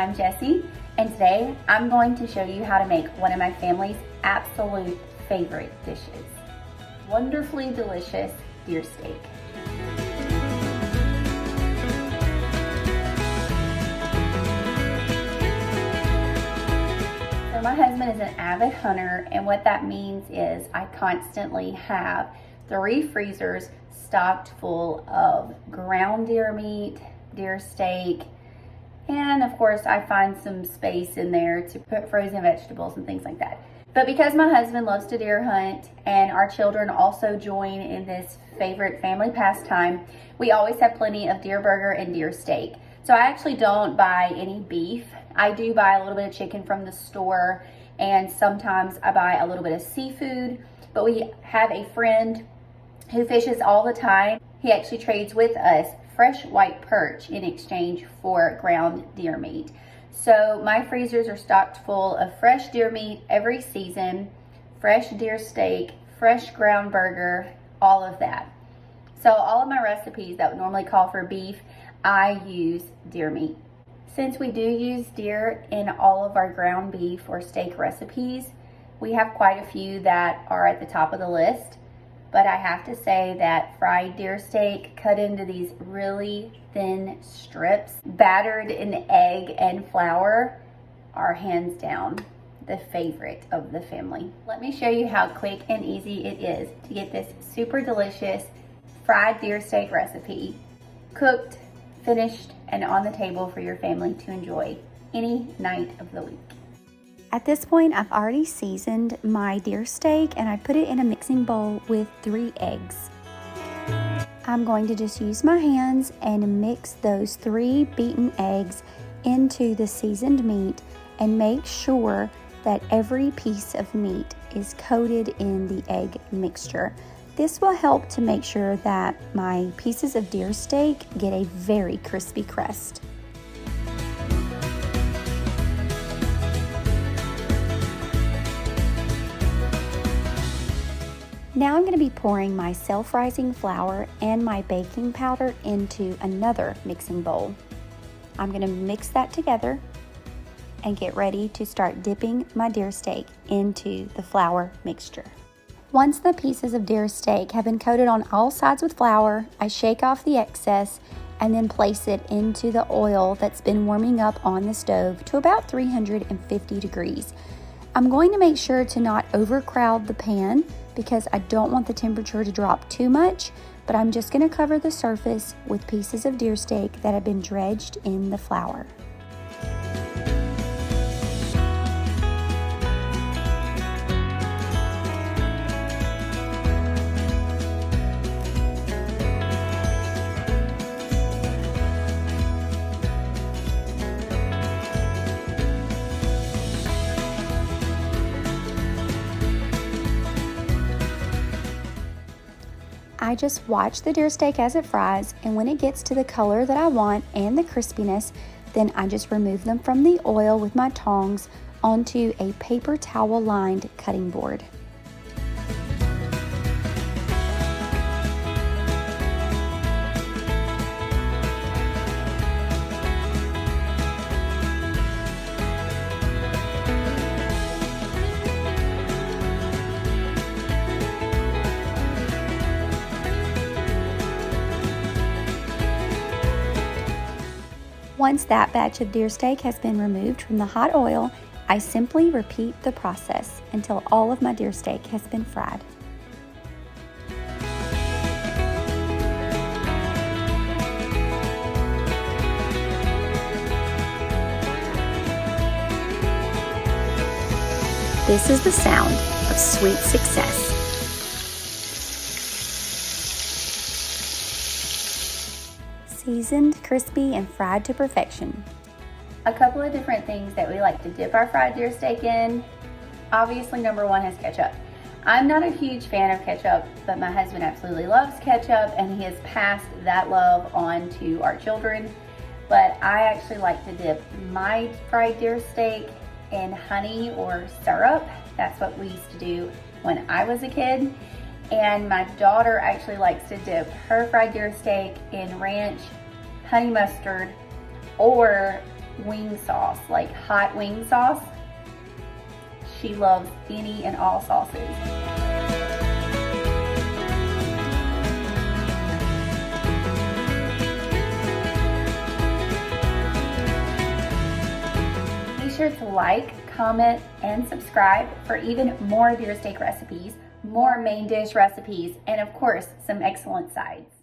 I'm Jessie, and today I'm going to show you how to make one of my family's absolute favorite dishes. Wonderfully delicious deer steak. So my husband is an avid hunter, and what that means is I constantly have 3 freezers stocked full of ground deer meat, deer steak, and of course I find some space in there to put frozen vegetables and things like that. But because my husband loves to deer hunt and our children also join in this favorite family pastime, we always have plenty of deer burger and deer steak. So I actually don't buy any beef. I do buy a little bit of chicken from the store, and sometimes I buy a little bit of seafood. But we have a friend who fishes all the time. He actually trades with us fresh white perch in exchange for ground deer meat. So my freezers are stocked full of fresh deer meat every season, fresh deer steak, fresh ground burger, all of that. So all of my recipes that would normally call for beef, I use deer meat. Since we do use deer in all of our ground beef or steak recipes, we have quite a few that are at the top of the list. But I have to say that fried deer steak cut into these really thin strips, battered in egg and flour, are hands down the favorite of the family. Let me show you how quick and easy it is to get this super delicious fried deer steak recipe cooked, finished, and on the table for your family to enjoy any night of the week. At this point, I've already seasoned my deer steak and I put it in a mixing bowl with 3 eggs. I'm going to just use my hands and mix those 3 beaten eggs into the seasoned meat and make sure that every piece of meat is coated in the egg mixture. This will help to make sure that my pieces of deer steak get a very crispy crust. Now I'm going to be pouring my self-rising flour and my baking powder into another mixing bowl. I'm going to mix that together and get ready to start dipping my deer steak into the flour mixture. Once the pieces of deer steak have been coated on all sides with flour, I shake off the excess and then place it into the oil that's been warming up on the stove to about 350 degrees. I'm going to make sure to not overcrowd the pan because I don't want the temperature to drop too much, but I'm just going to cover the surface with pieces of deer steak that have been dredged in the flour. I just watch the deer steak as it fries, and when it gets to the color that I want and the crispiness, then I just remove them from the oil with my tongs onto a paper towel lined cutting board. Once that batch of deer steak has been removed from the hot oil, I simply repeat the process until all of my deer steak has been fried. This is the sound of sweet success. Seasoned, crispy, and fried to perfection. A couple of different things that we like to dip our fried deer steak in. Obviously, number 1 is ketchup. I'm not a huge fan of ketchup, but my husband absolutely loves ketchup, and he has passed that love on to our children. But I actually like to dip my fried deer steak in honey or syrup. That's what we used to do when I was a kid. And my daughter actually likes to dip her fried deer steak in ranch, honey mustard, or wing sauce, like hot wing sauce. She loves any and all sauces. Be sure to like, comment, and subscribe for even more deer steak recipes, more main dish recipes, and of course, some excellent sides.